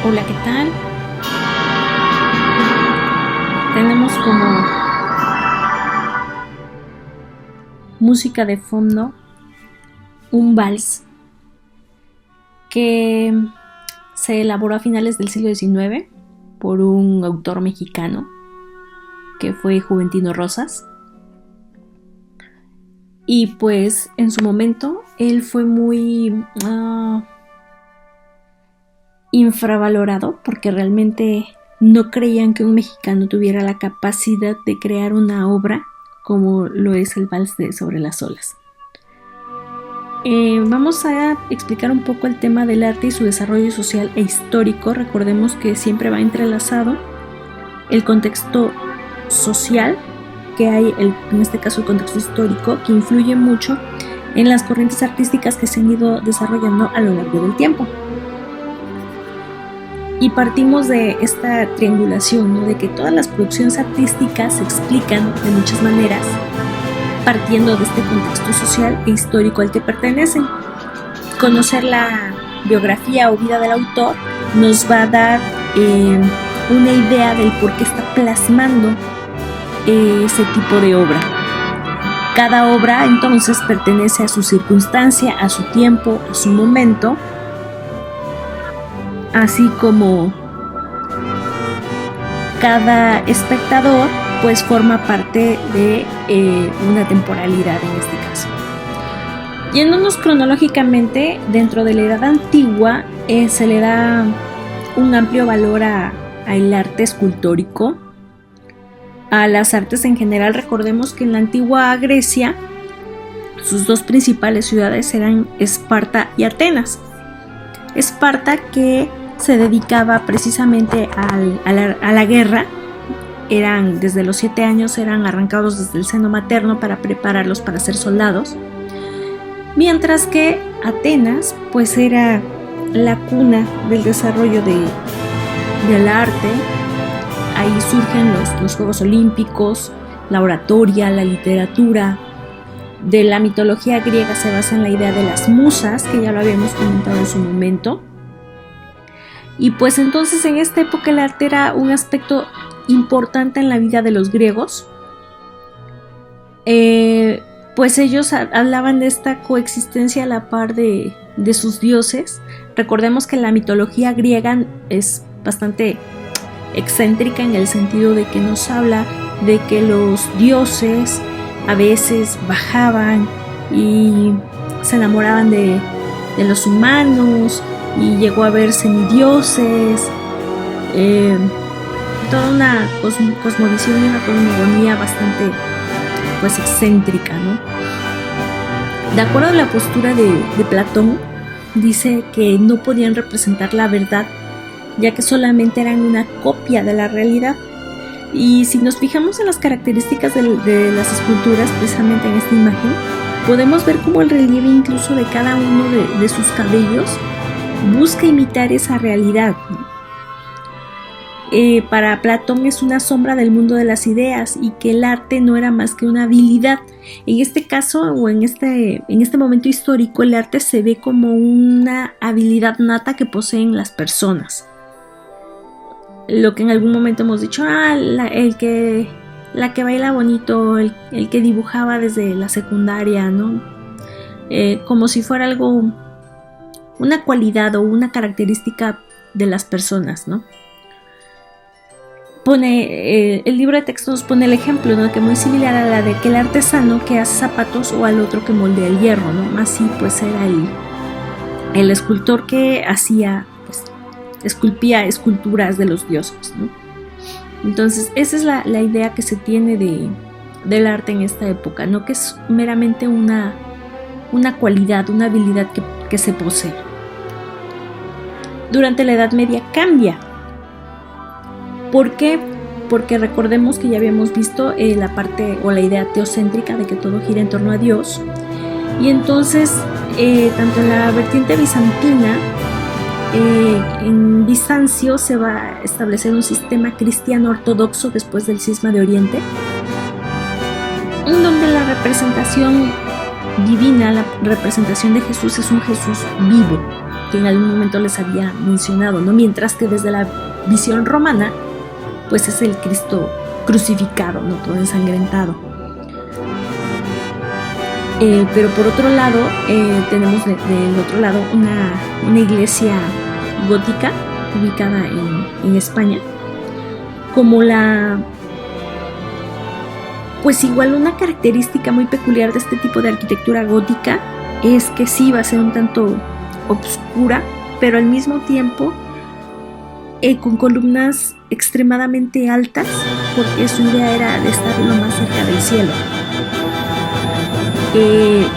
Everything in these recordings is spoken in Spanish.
Hola, ¿qué tal? Tenemos como música de fondo un vals que se elaboró a finales del siglo XIX por un autor mexicano que fue Juventino Rosas. Y pues en su momento él fue muy infravalorado porque realmente no creían que un mexicano tuviera la capacidad de crear una obra como lo es el vals de Sobre las olas. Vamos a explicar un poco el tema del arte y su desarrollo social e histórico. Recordemos que siempre va entrelazado el contexto social que hay, en este caso el contexto histórico, que influye mucho en las corrientes artísticas que se han ido desarrollando a lo largo del tiempo. Y partimos de esta triangulación, ¿no? De que todas las producciones artísticas se explican de muchas maneras, partiendo de este contexto social e histórico al que pertenecen. Conocer la biografía o vida del autor nos va a dar una idea del por qué está plasmando ese tipo de obra. Cada obra entonces pertenece a su circunstancia, a su tiempo, a su momento, así como cada espectador pues forma parte de una temporalidad en este caso. Yéndonos cronológicamente, dentro de la Edad Antigua se le da un amplio valor al arte escultórico, a las artes en general. Recordemos que en la antigua Grecia sus dos principales ciudades eran Esparta y Atenas. Esparta, que se dedicaba precisamente a la guerra, desde los 7 años eran arrancados desde el seno materno para prepararlos para ser soldados, mientras que Atenas pues era la cuna del desarrollo del arte. Ahí surgen los Juegos Olímpicos, la oratoria, la literatura. De la mitología griega se basa en la idea de las musas, que ya lo habíamos comentado en su momento. Y pues entonces en esta época el arte era un aspecto importante en la vida de los griegos. Pues ellos hablaban de esta coexistencia a la par de sus dioses. Recordemos que la mitología griega es bastante excéntrica en el sentido de que nos habla de que los dioses a veces bajaban y se enamoraban de los humanos, y llegó a haber semidioses, toda una cosmovisión y una cosmogonía bastante pues excéntrica, ¿no? De acuerdo a la postura de Platón, dice que no podían representar la verdad, ya que solamente eran una copia de la realidad. Y si nos fijamos en las características de las esculturas, precisamente en esta imagen, podemos ver cómo el relieve incluso de cada uno de sus cabellos busca imitar esa realidad. Para Platón es una sombra del mundo de las ideas, y que el arte no era más que una habilidad. En este caso, o en este momento histórico, el arte se ve como una habilidad nata que poseen las personas. Lo que en algún momento hemos dicho, la que baila bonito, el que dibujaba desde la secundaria, ¿no? Como si fuera algo, una cualidad o una característica de las personas, ¿no? El libro de texto nos pone el ejemplo, ¿no? Que muy similar a la de aquel artesano que hace zapatos o al otro que moldea el hierro, ¿no? Así pues era el escultor que hacía, pues, esculpía esculturas de los dioses, ¿no? Entonces esa es la idea que se tiene del arte en esta época, no que es meramente una cualidad, una habilidad que se posee. Durante la Edad Media cambia. ¿Por qué? Porque recordemos que ya habíamos visto la parte o la idea teocéntrica de que todo gira en torno a Dios, y entonces tanto en la vertiente bizantina, en Bizancio se va a establecer un sistema cristiano ortodoxo después del cisma de Oriente, en donde la representación divina, la representación de Jesús es un Jesús vivo, que en algún momento les había mencionado, ¿no? Mientras que desde la visión romana, pues es el Cristo crucificado, ¿no? Todo ensangrentado. Pero por otro lado, tenemos del otro lado una iglesia gótica ubicada en España, como pues igual una característica muy peculiar de este tipo de arquitectura gótica es que sí va a ser un tanto obscura, pero al mismo tiempo con columnas extremadamente altas, porque su idea era de estar lo más cerca del cielo,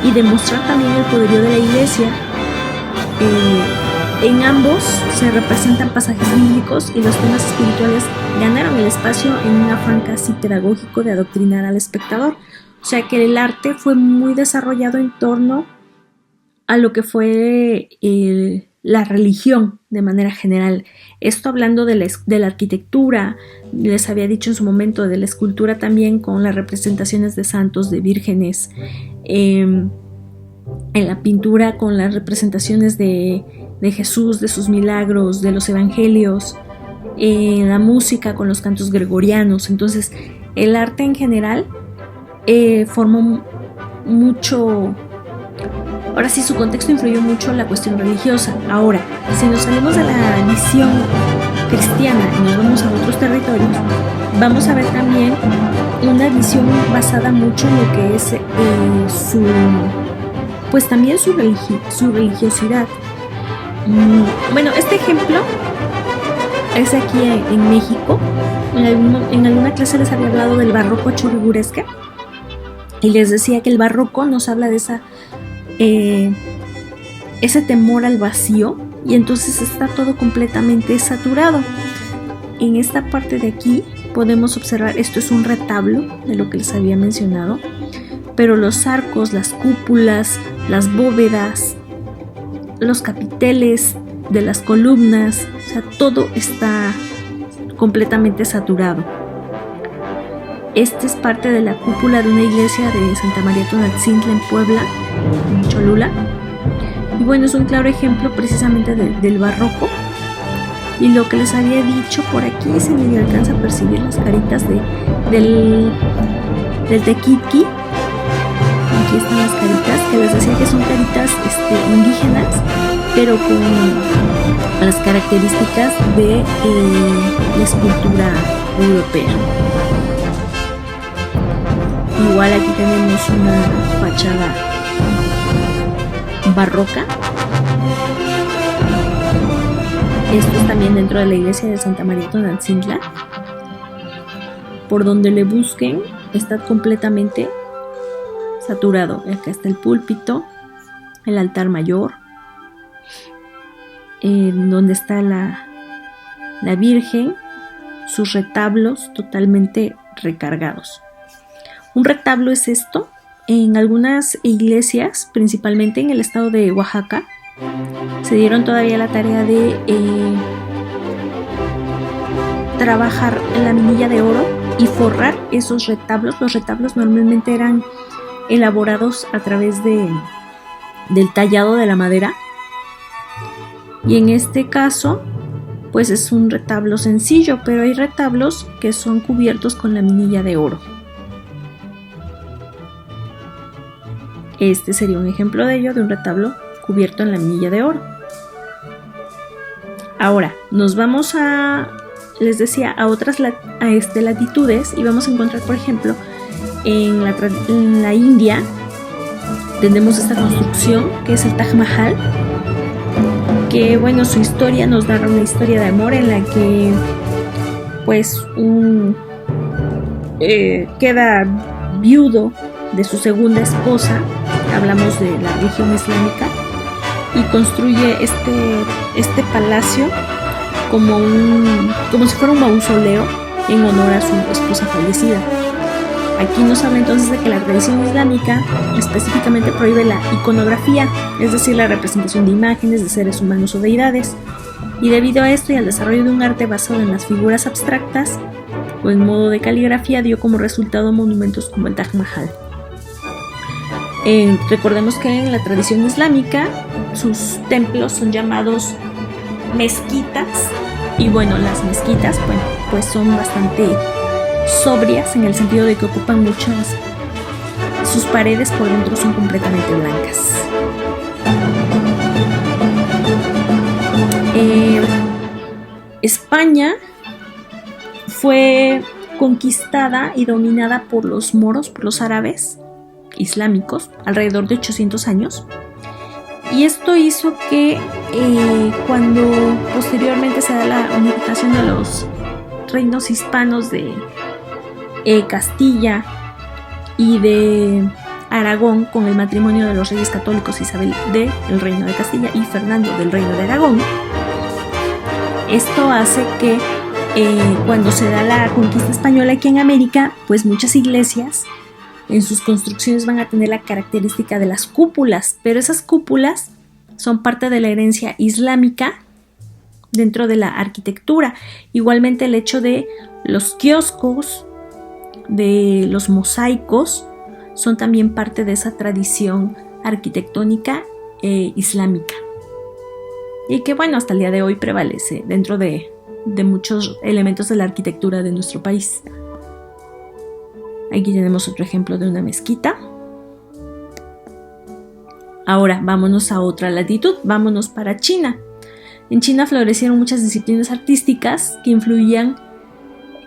y demostrar también el poderío de la iglesia. En ambos se representan pasajes bíblicos y los temas espirituales ganaron el espacio en un afán casi pedagógico de adoctrinar al espectador. O sea que el arte fue muy desarrollado en torno a lo que fue la religión de manera general. Esto hablando de la arquitectura, les había dicho en su momento, de la escultura también, con las representaciones de santos, de vírgenes, en la pintura con las representaciones de Jesús, de sus milagros, de los evangelios, en la música con los cantos gregorianos. Entonces el arte en general formó mucho. Ahora sí, su contexto influyó mucho en la cuestión religiosa. Ahora, si nos salimos de la visión cristiana y nos vamos a otros territorios, vamos a ver también una visión basada mucho en lo que es también su religiosidad. Bueno, este ejemplo es aquí en México. En alguna clase les había hablado del barroco churrigueresque y les decía que el barroco nos habla de ese temor al vacío, y entonces está todo completamente saturado. En esta parte de aquí podemos observar, esto es un retablo de lo que les había mencionado, pero los arcos, las cúpulas, las bóvedas, los capiteles de las columnas, o sea, todo está completamente saturado. Esta es parte de la cúpula de una iglesia de Santa María Tonatzintla en Puebla, en Cholula. Y bueno, es un claro ejemplo precisamente del barroco. Y lo que les había dicho, por aquí se me alcanza a percibir las caritas del tequitqui. Aquí están las caritas, que les decía que son caritas indígenas, pero con las características de la escultura europea. Igual aquí tenemos una fachada barroca. Esto es también dentro de la iglesia de Santa María Tonatzintla. Por donde le busquen, está completamente saturado. Acá está el púlpito, el altar mayor, donde está la Virgen, sus retablos totalmente recargados. Un retablo es esto. En algunas iglesias, principalmente en el estado de Oaxaca, se dieron todavía la tarea de trabajar en la minilla de oro y forrar esos retablos. Los retablos normalmente eran elaborados a través del tallado de la madera, y en este caso pues es un retablo sencillo, pero hay retablos que son cubiertos con la minilla de oro. Este sería un ejemplo de ello, de un retablo cubierto en la minilla de oro. Ahora nos vamos les decía, a otras latitudes, y vamos a encontrar, por ejemplo, en la India tenemos esta construcción que es el Taj Mahal, que bueno, su historia nos narra una historia de amor en la que pues queda viudo de su segunda esposa. Hablamos de la religión islámica, y construye este palacio como si fuera un mausoleo en honor a su esposa fallecida. Aquí nos habla entonces de que la tradición islámica específicamente prohíbe la iconografía, es decir, la representación de imágenes de seres humanos o deidades, y debido a esto y al desarrollo de un arte basado en las figuras abstractas o en modo de caligrafía, dio como resultado monumentos como el Taj Mahal. Recordemos que en la tradición islámica sus templos son llamados mezquitas, y bueno, las mezquitas pues son bastante sobrias en el sentido de que ocupan muchas, sus paredes por dentro son completamente blancas. España fue conquistada y dominada por los moros, por los árabes islámicos, alrededor de 800 años. Y esto hizo que cuando posteriormente se da la unificación de los reinos hispanos de Castilla y de Aragón, con el matrimonio de los reyes católicos Isabel del Reino de Castilla y Fernando del Reino de Aragón, esto hace que cuando se da la conquista española aquí en América, pues muchas iglesias en sus construcciones van a tener la característica de las cúpulas, pero esas cúpulas son parte de la herencia islámica dentro de la arquitectura. Igualmente el hecho de los kioscos, de los mosaicos, son también parte de esa tradición arquitectónica islámica. Y que bueno, hasta el día de hoy prevalece dentro de muchos elementos de la arquitectura de nuestro país. Aquí tenemos otro ejemplo de una mezquita. Ahora vámonos a otra latitud, vámonos para China. En China florecieron muchas disciplinas artísticas que incluían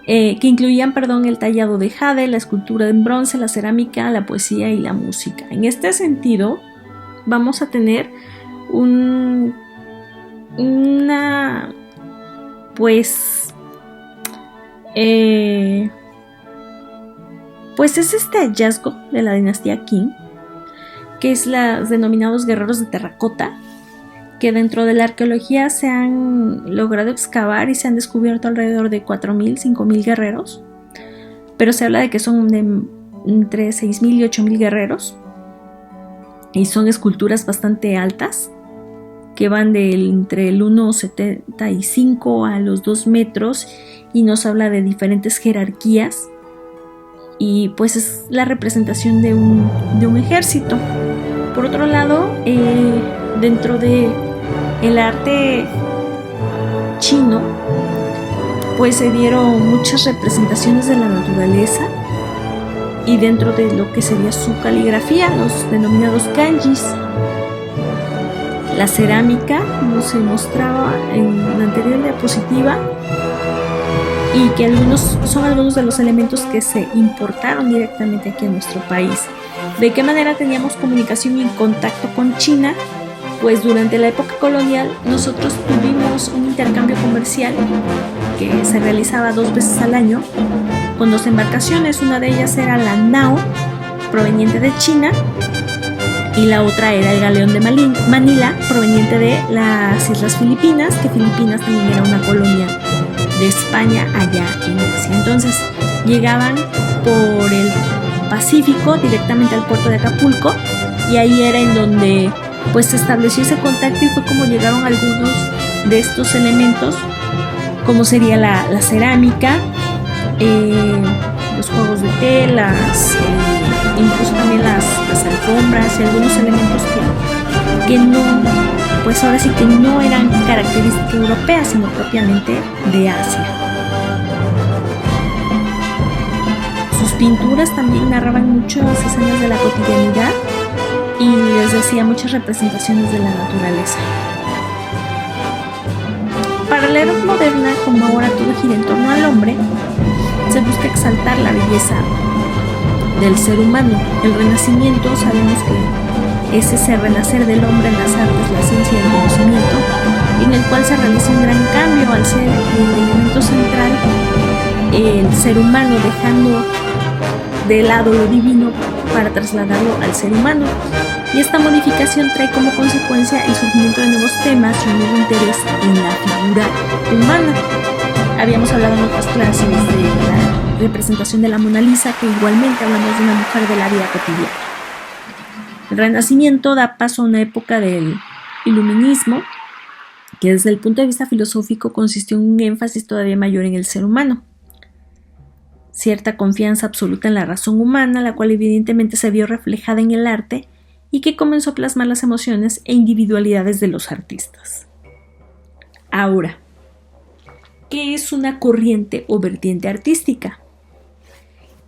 el tallado de jade, la escultura en bronce, la cerámica, la poesía y la música. En este sentido, vamos a tener pues es este hallazgo de la dinastía Qing, que es los denominados guerreros de terracota, que dentro de la arqueología se han logrado excavar y se han descubierto alrededor de 4.000, 5.000 guerreros, pero se habla de que son de entre 6.000 y 8.000 guerreros, y son esculturas bastante altas, que van entre el 1,75 a los 2 metros, y nos habla de diferentes jerarquías, y pues es la representación de un ejército. Por otro lado, dentro de el arte chino, pues se dieron muchas representaciones de la naturaleza, y dentro de lo que sería su caligrafía, los denominados kanjis. La cerámica, como se mostraba en la anterior diapositiva, y que son algunos de los elementos que se importaron directamente aquí a nuestro país. ¿De qué manera teníamos comunicación y contacto con China? Pues durante la época colonial nosotros tuvimos un intercambio comercial que se realizaba 2 veces al año con 2 embarcaciones. Una de ellas era la nao, proveniente de China, y la otra era el galeón de Manila, proveniente de las Islas Filipinas, que Filipinas también era una colonia de España allá en Asia. Entonces llegaban por el Pacífico directamente al puerto de Acapulco, y ahí era en donde pues se estableció ese contacto, y fue como llegaron algunos de estos elementos, como sería la cerámica, los juegos de telas, incluso también las alfombras y algunos elementos que no, pues ahora sí que no eran características europeas, sino propiamente de Asia. Sus pinturas también narraban muchas escenas de la cotidianidad, y les decía muchas representaciones de la naturaleza. Para la era moderna, como ahora todo gira en torno al hombre, se busca exaltar la belleza del ser humano. El Renacimiento, sabemos que es ese renacer del hombre en las artes, la ciencia y el conocimiento, en el cual se realiza un gran cambio al ser el elemento central el ser humano, dejando de lado lo divino para trasladarlo al ser humano. Y esta modificación trae como consecuencia el surgimiento de nuevos temas y un nuevo interés en la figura humana. Habíamos hablado en otras clases de la representación de la Mona Lisa, que igualmente hablamos de una mujer de la vida cotidiana. El Renacimiento da paso a una época del iluminismo, que desde el punto de vista filosófico consistió en un énfasis todavía mayor en el ser humano. cierta confianza absoluta en la razón humana, la cual evidentemente se vio reflejada en el arte y que comenzó a plasmar las emociones e individualidades de los artistas. Ahora, ¿qué es una corriente o vertiente artística?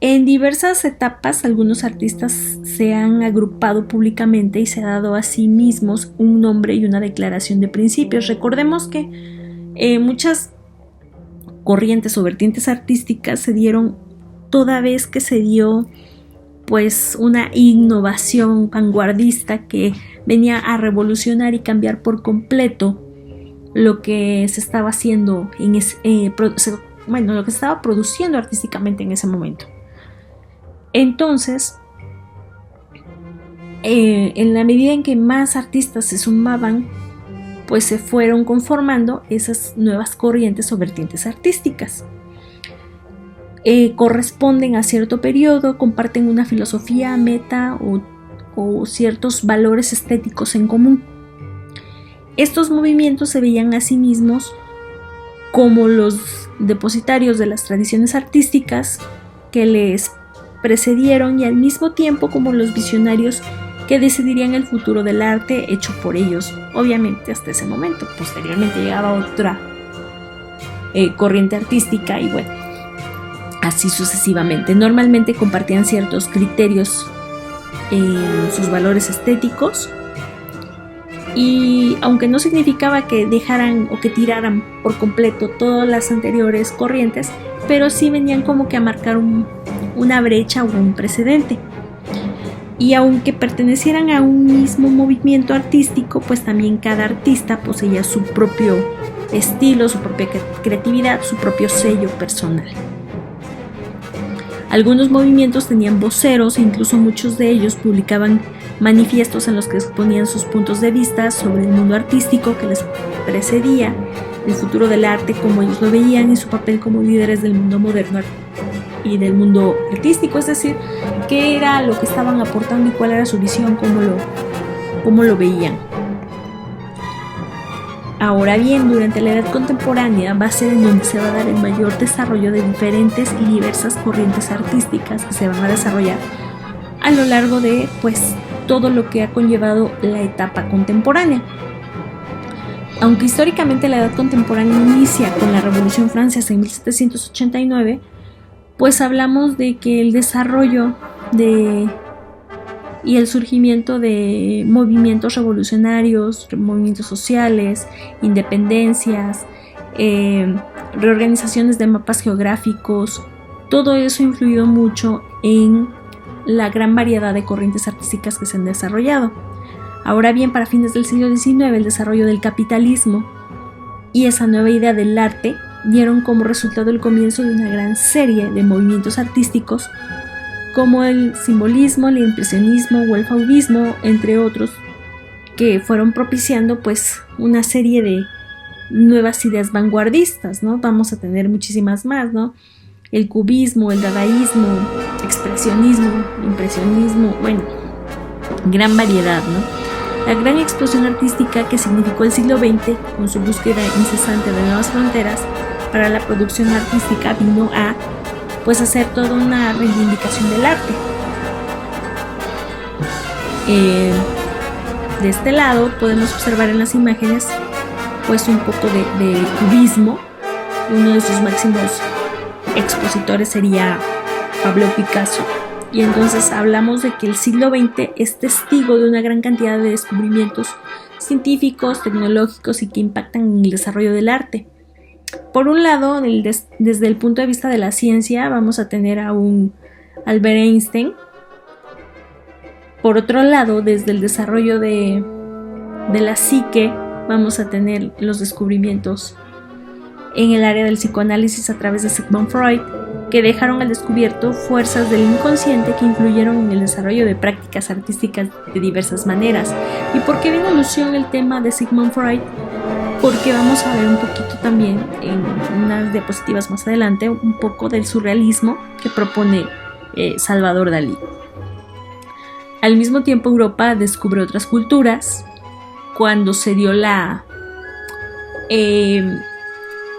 En diversas etapas, algunos artistas se han agrupado públicamente y se ha dado a sí mismos un nombre y una declaración de principios. Recordemos que muchas corrientes o vertientes artísticas se dieron toda vez que se dio pues una innovación vanguardista que venía a revolucionar y cambiar por completo lo que se estaba haciendo lo que se estaba produciendo artísticamente en ese momento. Entonces, en la medida en que más artistas se sumaban, pues se fueron conformando esas nuevas corrientes o vertientes artísticas. Corresponden a cierto periodo, comparten una filosofía, meta o ciertos valores estéticos en común. Estos movimientos se veían a sí mismos como los depositarios de las tradiciones artísticas que les precedieron y al mismo tiempo como los visionarios que decidirían el futuro del arte hecho por ellos, obviamente hasta ese momento. Posteriormente llegaba otra corriente artística y bueno, así sucesivamente. Normalmente compartían ciertos criterios en sus valores estéticos y aunque no significaba que dejaran o que tiraran por completo todas las anteriores corrientes, pero sí venían como que a marcar una brecha o un precedente. Y aunque pertenecieran a un mismo movimiento artístico, pues también cada artista poseía su propio estilo, su propia creatividad, su propio sello personal. Algunos movimientos tenían voceros e incluso muchos de ellos publicaban manifiestos en los que exponían sus puntos de vista sobre el mundo artístico que les precedía, el futuro del arte como ellos lo veían y su papel como líderes del mundo moderno y del mundo artístico, es decir, qué era lo que estaban aportando y cuál era su visión, cómo lo veían. Ahora bien, durante la edad contemporánea va a ser en donde se va a dar el mayor desarrollo de diferentes y diversas corrientes artísticas que se van a desarrollar a lo largo de pues todo lo que ha conllevado la etapa contemporánea. Aunque históricamente la edad contemporánea inicia con la Revolución Francesa en 1789, pues hablamos de que el desarrollo y el surgimiento de movimientos revolucionarios, movimientos sociales, independencias, reorganizaciones de mapas geográficos, todo eso ha influido mucho en la gran variedad de corrientes artísticas que se han desarrollado. Ahora bien, para fines del siglo XIX, el desarrollo del capitalismo y esa nueva idea del arte dieron como resultado el comienzo de una gran serie de movimientos artísticos como el simbolismo, el impresionismo o el fauvismo, entre otros, que fueron propiciando pues una serie de nuevas ideas vanguardistas, ¿no? Vamos a tener muchísimas más, ¿no? El cubismo, el dadaísmo, expresionismo, impresionismo, bueno, gran variedad, ¿no? La gran explosión artística que significó el siglo XX, con su búsqueda incesante de nuevas fronteras para la producción artística, vino a pues hacer toda una reivindicación del arte. De este lado podemos observar en las imágenes pues un poco de cubismo. Uno de sus máximos expositores sería Pablo Picasso. Y entonces hablamos de que el siglo XX es testigo de una gran cantidad de descubrimientos científicos, tecnológicos y que impactan en el desarrollo del arte. Por un lado, desde el punto de vista de la ciencia, vamos a tener a un Albert Einstein. Por otro lado, desde el desarrollo de la psique, vamos a tener los descubrimientos en el área del psicoanálisis a través de Sigmund Freud, que dejaron al descubierto fuerzas del inconsciente que influyeron en el desarrollo de prácticas artísticas de diversas maneras. ¿Y por qué viene alusión el tema de Sigmund Freud? Porque vamos a ver un poquito también en unas diapositivas más adelante un poco del surrealismo que propone Salvador Dalí. Al mismo tiempo, Europa descubre otras culturas cuando se dio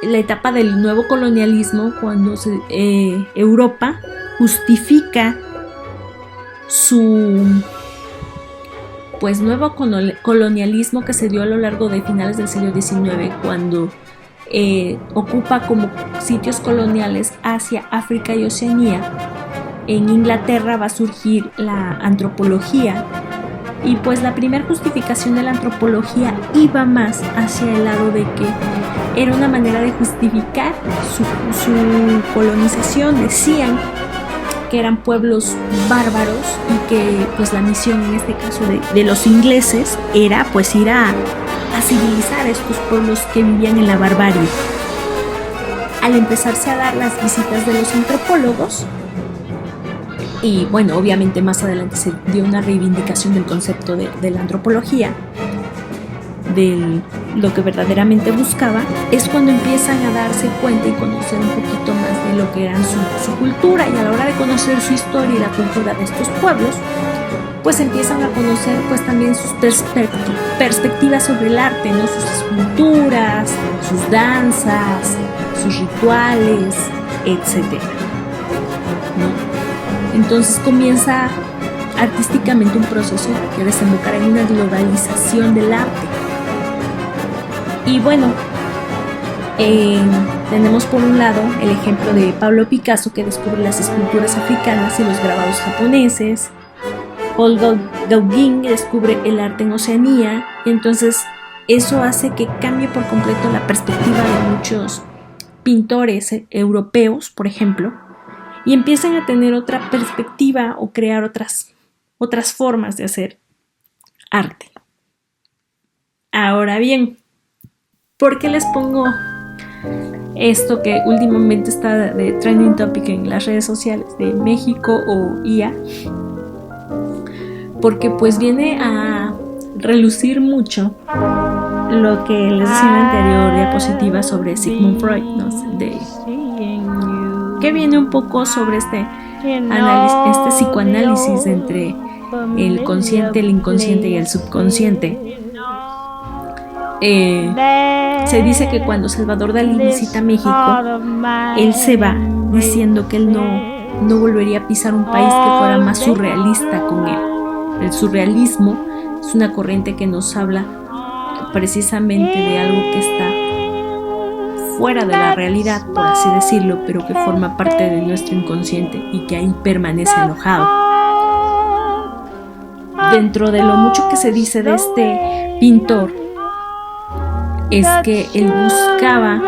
la etapa del nuevo colonialismo, cuando Europa justifica su nuevo colonialismo que se dio a lo largo de finales del siglo XIX, cuando ocupa como sitios coloniales Asia, África y Oceanía. En Inglaterra va a surgir la antropología, y pues la primera justificación de la antropología iba más hacia el lado de que era una manera de justificar su colonización. Decían que eran pueblos bárbaros y que pues la misión en este caso de los ingleses era pues ir a civilizar a estos pueblos que vivían en la barbarie. Al empezarse a dar las visitas de los antropólogos, y bueno, obviamente más adelante se dio una reivindicación del concepto de la antropología, de lo que verdaderamente buscaba, es cuando empiezan a darse cuenta y conocer un poquito más de lo que era su cultura, y a la hora de conocer su historia y la cultura de estos pueblos, pues empiezan a conocer pues también sus perspectivas sobre el arte, ¿no? Sus esculturas, sus danzas, sus rituales, etc., ¿no? Entonces comienza artísticamente un proceso que desembocará en una globalización del arte. Y bueno, tenemos por un lado el ejemplo de Pablo Picasso, que descubre las esculturas africanas y los grabados japoneses. Paul Gauguin descubre el arte en Oceanía, y entonces eso hace que cambie por completo la perspectiva de muchos pintores europeos, por ejemplo, y empiezan a tener otra perspectiva o crear otras formas de hacer arte. Ahora bien, ¿por qué les pongo esto que últimamente está de trending topic en las redes sociales de México o IA? Porque pues viene a relucir mucho lo que les decía en la anterior diapositiva sobre Sigmund Freud, ¿no? Que viene un poco sobre este psicoanálisis entre el consciente, el inconsciente y el subconsciente. Se dice que cuando Salvador Dalí visita México, él se va diciendo que él no volvería a pisar un país que fuera más surrealista con él. El surrealismo es una corriente que nos habla precisamente de algo que está fuera de la realidad, por así decirlo, pero que forma parte de nuestro inconsciente y que ahí permanece alojado. Dentro de lo mucho que se dice de este pintor, es que él buscaba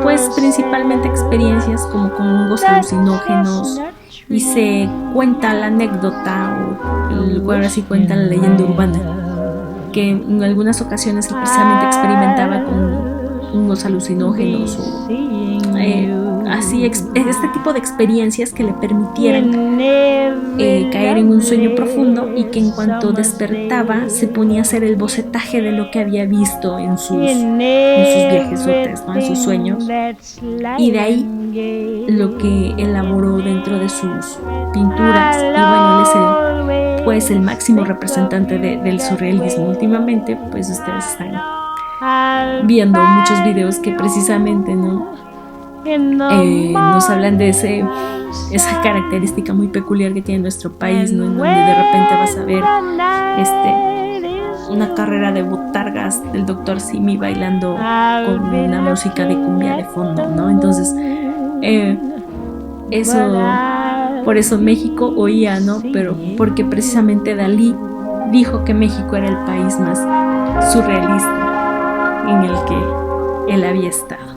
pues principalmente experiencias como con hongos alucinógenos, y se cuenta la anécdota, o ahora sí cuenta la leyenda urbana, que en algunas ocasiones él precisamente experimentaba con unos alucinógenos o así, este tipo de experiencias que le permitieran caer en un sueño profundo, y que en cuanto despertaba se ponía a hacer el bocetaje de lo que había visto en sus viajesotes, ¿no? En sus sueños, y de ahí lo que elaboró dentro de sus pinturas. Y bueno, él es pues el máximo representante del surrealismo. Últimamente pues ustedes están viendo muchos videos que precisamente nos hablan de esa característica muy peculiar que tiene nuestro país, ¿no? En donde de repente vas a ver una carrera de botargas del Dr. Simi bailando con una música de cumbia de fondo, ¿no? Entonces por eso México oía, ¿no? Pero porque precisamente Dalí dijo que México era el país más surrealista en el que él había estado.